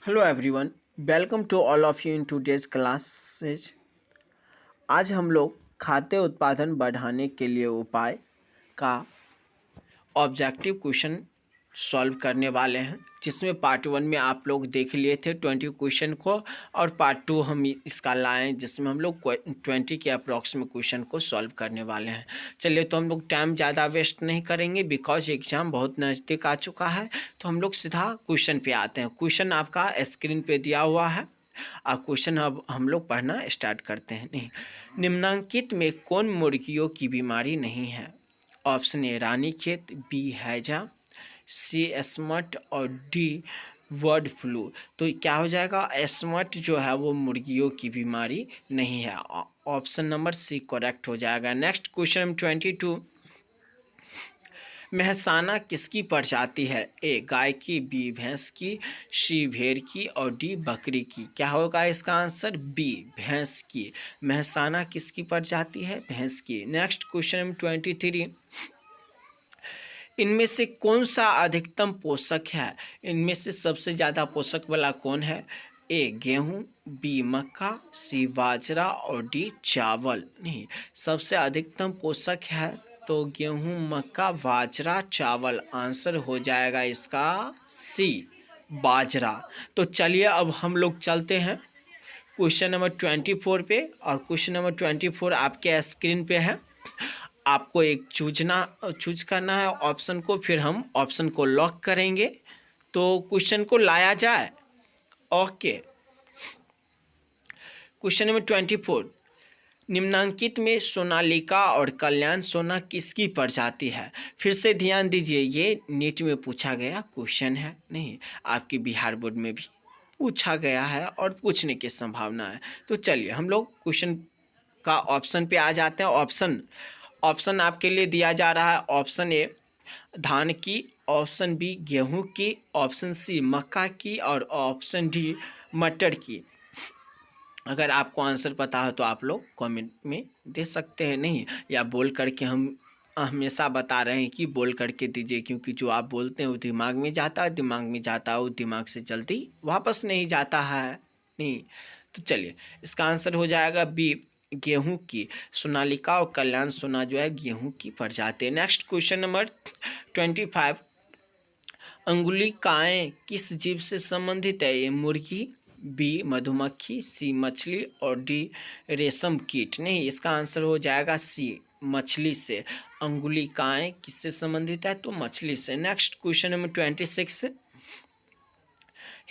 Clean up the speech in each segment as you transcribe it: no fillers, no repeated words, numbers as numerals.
Hello everyone, welcome to all of you in today's classes। आज हम लोग खाद्य उत्पादन बढ़ाने के लिए उपाय का ऑब्जेक्टिव क्वेश्चन सॉल्व करने वाले हैं, जिसमें पार्ट 1 में आप लोग देख लिए थे 20 क्वेश्चन को, और पार्ट 2 हम इसका लाएं जिसमें हम लोग 20 के अप्रॉक्स में क्वेश्चन को सॉल्व करने वाले हैं। चलिए, तो हम लोग टाइम ज़्यादा वेस्ट नहीं करेंगे बिकॉज एग्ज़ाम बहुत नज़दीक आ चुका है। तो हम लोग सीधा क्वेश्चन पे आते हैं। क्वेश्चन आपका स्क्रीन पे दिया हुआ है और क्वेश्चन अब हम लोग पढ़ना स्टार्ट करते हैं। नहीं, निम्नांकित में कौन मुर्गियों की बीमारी नहीं है? ऑप्शन ए रानीखेत, बी हैजा, सी स्मट और डी बर्ड फ्लू। तो क्या हो जाएगा? स्मट जो है वो मुर्गियों की बीमारी नहीं है। ऑप्शन नंबर सी करेक्ट हो जाएगा। नेक्स्ट क्वेश्चन 22, मेहसाना किसकी प्रजाति है? ए गाय की, बी भैंस की, सी भेड़ की और डी बकरी की। क्या होगा इसका आंसर? बी भैंस की। मेहसाना किसकी प्रजाति है? भैंस की। नेक्स्ट क्वेश्चन 23, इनमें से कौन सा अधिकतम पोषक है? इनमें से सबसे ज़्यादा पोषक वाला कौन है? ए गेहूँ, बी मक्का, सी बाजरा और डी चावल। नहीं, सबसे अधिकतम पोषक है तो गेहूँ, मक्का, बाजरा, चावल। आंसर हो जाएगा इसका सी बाजरा। तो चलिए अब हम लोग चलते हैं क्वेश्चन नंबर 24 पे, और क्वेश्चन नंबर 24 आपके स्क्रीन पे है। आपको एक चूज करना है ऑप्शन को, फिर हम ऑप्शन को लॉक करेंगे तो क्वेश्चन को लाया जाए। ओके, क्वेश्चन नंबर 24, निम्नांकित में सोनालिका और कल्याण सोना किसकी प्रजाति है? फिर से ध्यान दीजिए, ये नीट में पूछा गया क्वेश्चन है। नहीं, आपके बिहार बोर्ड में भी पूछा गया है और पूछने की संभावना है। तो चलिए हम लोग क्वेश्चन का ऑप्शन पे आ जाते हैं। ऑप्शन आपके लिए दिया जा रहा है। ऑप्शन ए धान की, ऑप्शन बी गेहूं की, ऑप्शन सी मक्का की और ऑप्शन डी मटर की। अगर आपको आंसर पता हो तो आप लोग कमेंट में दे सकते हैं। नहीं, या बोल करके, हम हमेशा बता रहे हैं कि बोल करके दीजिए, क्योंकि जो आप बोलते हैं वो दिमाग में जाता है, दिमाग में जाता है वो दिमाग से जल्दी वापस नहीं जाता है। नहीं, तो चलिए इसका आंसर हो जाएगा बी गेहूं की। सोनालिका और कल्याण सोना जो है गेहूं की प्रजाति है। नेक्स्ट क्वेश्चन नंबर 25, अंगुलिकाएं किस जीव से संबंधित है? ए मुर्गी, बी मधुमक्खी, सी मछली और डी रेशम कीट। नहीं, इसका आंसर हो जाएगा सी मछली से। अंगुलिकाएं किससे संबंधित है? तो मछली से। नेक्स्ट क्वेश्चन नंबर 26,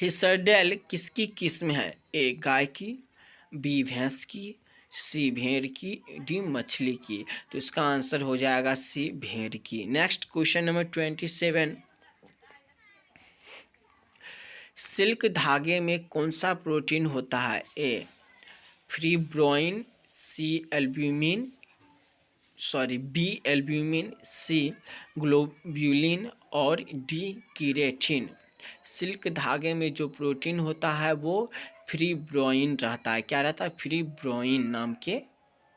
हिसरडेल किसकी किस्म है? ए गाय की, बी भैंस की, सी भेड़ की, डी मछली की। तो इसका आंसर हो जाएगा सी भेड़ की। नेक्स्ट क्वेश्चन नंबर 27, सिल्क धागे में कौन सा प्रोटीन होता है? ए फिब्रोइन, बी एल्ब्यूमिन, सी ग्लोब्यूलिन और डी कीरेटिन। सिल्क धागे में जो प्रोटीन होता है वो फिब्रोइन रहता है। क्या रहता है? फिब्रोइन नाम के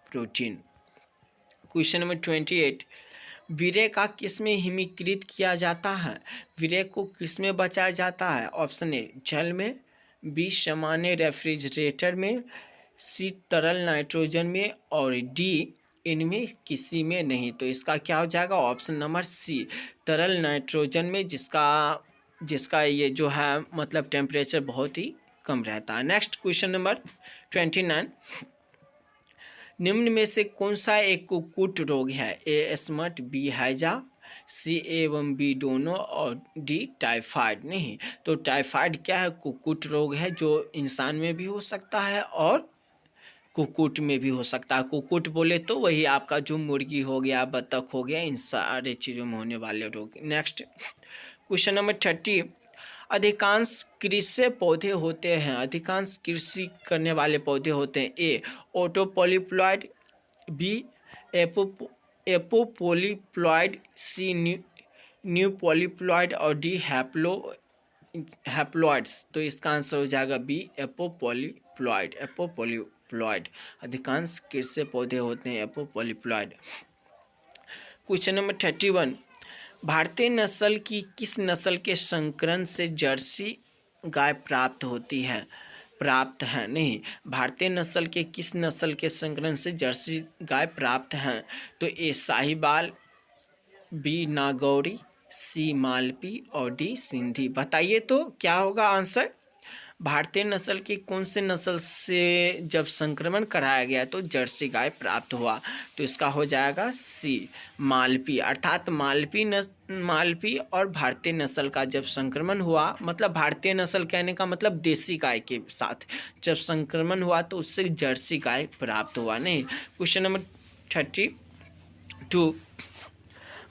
प्रोटीन। क्वेश्चन नंबर 28, विरय का किस में हिमीकृत किया जाता है? विरय को किस में बचाया जाता है? ऑप्शन ए जल में, बी सामान्य रेफ्रिजरेटर में, सी तरल नाइट्रोजन में और डी इनमें किसी में नहीं। तो इसका क्या हो जाएगा? ऑप्शन नंबर सी तरल नाइट्रोजन में, जिसका ये जो है मतलब टेम्परेचर बहुत ही कम रहता है। नेक्स्ट क्वेश्चन नंबर 29, निम्न में से कौन सा एक कुक्कुट रोग है? ए स्मट, बी हैजा, सी एवं बी दोनों और डी टाइफाइड। नहीं, तो टाइफाइड क्या है? कुक्कुट रोग है जो इंसान में भी हो सकता है और कुक्कुट में भी हो सकता है। कुक्कुट बोले तो वही आपका जो मुर्गी हो गया, बतख हो गया, इन सारे चीज़ों में होने वाले रोग। नेक्स्ट क्वेश्चन नंबर 30, अधिकांश कृषि पौधे होते हैं, अधिकांश कृषि करने वाले पौधे होते हैं। ए ऑटोपोलिप्लॉइड, बी एपोपोलिप्लॉइड, सी न्यू पॉलीप्लॉइड और डी हैप्लॉइड्स। तो इसका आंसर हो जाएगा बी एपोपोलिप्लॉइड। अधिकांश कृषि पौधे होते हैं एपोपोलिप्लॉइड। क्वेश्चन नंबर 31, भारतीय नस्ल की किस नस्ल के संकरण से जर्सी गाय प्राप्त है नहीं। भारतीय नस्ल के किस नस्ल के संकरण से जर्सी गाय प्राप्त हैं? तो ए साहिवाल, बी नागौरी, सी मालवी और डी सिंधी। बताइए तो क्या होगा आंसर। भारतीय नस्ल की कौन से नस्ल से जब संक्रमण कराया गया तो जर्सी गाय प्राप्त हुआ? तो इसका हो जाएगा सी मालवी। अर्थात मालवी और भारतीय नस्ल का जब संक्रमण हुआ, मतलब भारतीय नस्ल कहने का मतलब देसी गाय के साथ जब संक्रमण हुआ तो उससे जर्सी गाय प्राप्त हुआ नहीं। क्वेश्चन नंबर 32,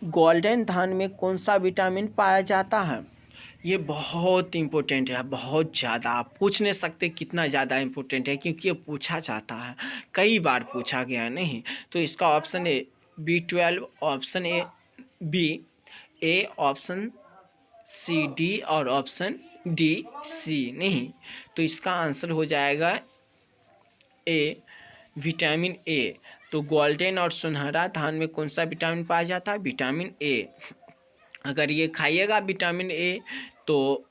गोल्डन धान में कौन सा विटामिन पाया जाता है? ये बहुत इंपॉर्टेंट है, बहुत ज़्यादा। आप पूछ नहीं सकते कितना ज़्यादा इंपॉर्टेंट है, क्योंकि ये पूछा जाता है, कई बार पूछा गया नहीं। तो इसका option A B12, option A B, option C D और ऑप्शन डी सी नहीं। तो इसका आंसर हो जाएगा ए विटामिन ए। तो गोल्डन और सुनहरा धान में कौन सा विटामिन पाया जाता है? Vitamin A. अगर ये खाइएगा विटामिन ए तो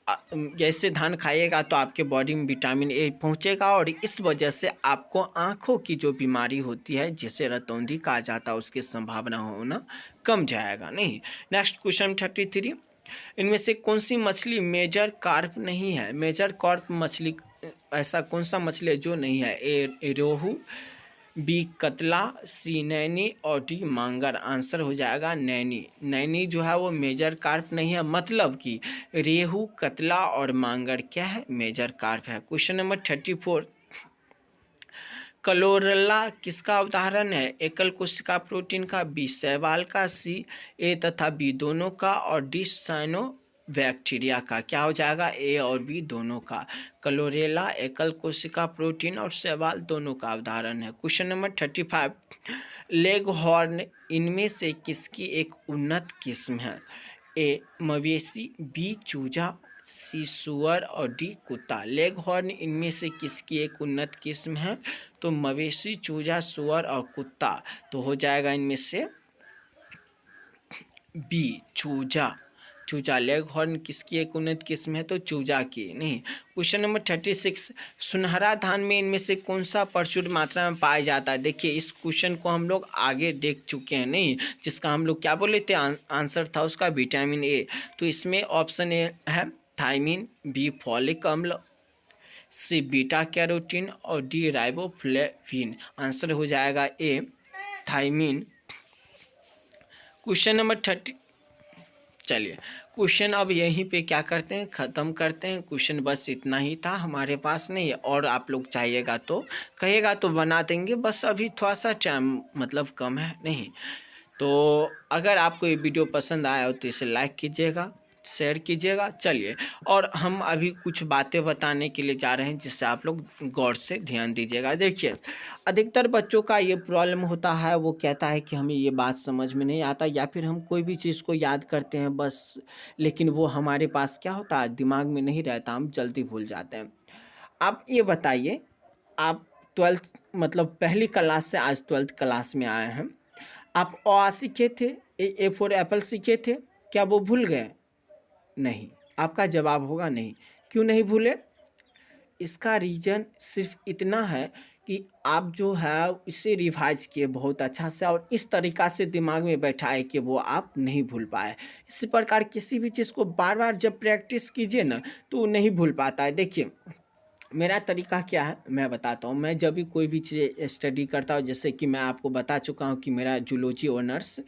जैसे धान खाइएगा तो आपके बॉडी में विटामिन ए पहुंचेगा और इस वजह से आपको आँखों की जो बीमारी होती है जिसे रतौंधी कहा जाता है उसकी संभावना होना कम जाएगा नहीं। नेक्स्ट क्वेश्चन 33, इनमें से कौन सी मछली मेजर कार्प नहीं है? मेजर कार्प मछली ऐसा कौन सा मछली है जो नहीं है? ए रोहू, बी कतला, सी नैनी और डी मांगर। आंसर हो जाएगा नैनी। नैनी जो है वो मेजर कार्प नहीं है, मतलब कि रेहू, कतला और मांगर क्या है? मेजर कार्प है। क्वेश्चन नंबर 34, क्लोरेला किसका उदाहरण है? एकल कोशिका प्रोटीन का, बी शैवाल का, सी ए तथा बी दोनों का और डी साइनो बैक्टीरिया का। क्या हो जाएगा? ए और बी दोनों का। क्लोरेला एकल कोशिका प्रोटीन और शैवाल दोनों का उदाहरण है। क्वेश्चन नंबर 35, लेग हॉर्न इनमें से किसकी एक उन्नत किस्म है? ए मवेशी, बी चूजा, सी सुअर और डी कुत्ता। लेग हॉर्न इनमें से किसकी एक उन्नत किस्म है? तो मवेशी, चूजा, सुअर और कुत्ता। तो हो जाएगा इनमें से बी चूजा। चूजा लेग हॉर्न किसकी एक उन्नत किस्म है? तो चूजा की नहीं। क्वेश्चन नंबर 36, सुनहरा धान में इनमें से कौन सा प्रचुर मात्रा में पाया जाता है? देखिए इस क्वेश्चन को हम लोग आगे देख चुके हैं नहीं, जिसका हम लोग क्या बोले थे? आंसर था उसका विटामिन ए। तो इसमें ऑप्शन ए है थायमिन, बी फॉलिक अम्ल, सी बीटा कैरोटीन और डी राइबोफ्लेविन। आंसर हो जाएगा ए थायमिन। क्वेश्चन नंबर 30, चलिए क्वेश्चन अब यहीं पे क्या करते हैं, ख़त्म करते हैं। क्वेश्चन बस इतना ही था हमारे पास नहीं, और आप लोग चाहिएगा तो कहिएगा तो बना देंगे, बस अभी थोड़ा सा टाइम मतलब कम है नहीं। तो अगर आपको ये वीडियो पसंद आया हो तो इसे लाइक कीजिएगा, शेयर कीजिएगा। चलिए, और हम अभी कुछ बातें बताने के लिए जा रहे हैं जिससे आप लोग गौर से ध्यान दीजिएगा। देखिए अधिकतर बच्चों का ये प्रॉब्लम होता है, वो कहता है कि हमें ये बात समझ में नहीं आता, या फिर हम कोई भी चीज़ को याद करते हैं बस, लेकिन वो हमारे पास क्या होता है, दिमाग में नहीं रहता, हम जल्दी भूल जाते हैं। आप ये बताइए, आप 12th मतलब पहली क्लास से आज 12th क्लास में आए हैं, आप अ सीखे थे, ए फॉर एप्पल सीखे थे, क्या वो भूल गए? नहीं। आपका जवाब होगा नहीं। क्यों नहीं भूले? इसका रीज़न सिर्फ इतना है कि आप जो है इसे रिवाइज किए बहुत अच्छा से और इस तरीक़ा से दिमाग में बैठाए कि वो आप नहीं भूल पाए। इसी प्रकार किसी भी चीज़ को बार बार जब प्रैक्टिस कीजिए ना तो वो नहीं भूल पाता है। देखिए मेरा तरीका क्या है मैं बताता हूँ। मैं जब भी कोई भी चीज़ स्टडी करता हूँ, जैसे कि मैं आपको बता चुका हूँ कि मेरा जूलॉजी ऑनर्स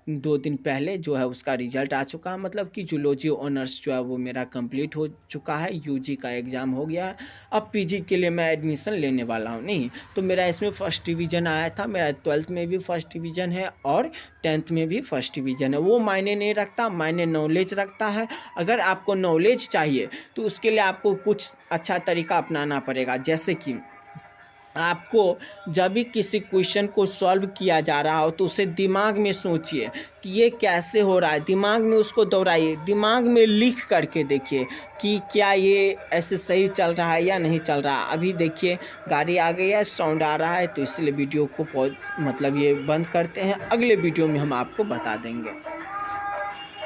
2 दिन पहले जो है उसका रिजल्ट आ चुका है, मतलब कि जूलॉजी ऑनर्स जो है वो मेरा कंप्लीट हो चुका है, यूजी का एग्ज़ाम हो गया है। अब पीजी के लिए मैं एडमिशन लेने वाला हूँ नहीं, तो मेरा इसमें फर्स्ट डिवीज़न आया था। मेरा 12th में भी फर्स्ट डिवीज़न है और 10th में भी फर्स्ट डिवीज़न है। वो मायने नहीं रखता, मायने नॉलेज रखता है। अगर आपको नॉलेज चाहिए तो उसके लिए आपको कुछ अच्छा तरीका अपनाना पड़ेगा। जैसे कि आपको जब भी किसी क्वेश्चन को सॉल्व किया जा रहा हो तो उसे दिमाग में सोचिए कि ये कैसे हो रहा है, दिमाग में उसको दोहराइए, दिमाग में लिख करके देखिए कि क्या ये ऐसे सही चल रहा है या नहीं चल रहा। अभी देखिए गाड़ी आ गई है, साउंड आ रहा है, तो इसलिए वीडियो को मतलब ये बंद करते हैं। अगले वीडियो में हम आपको बता देंगे।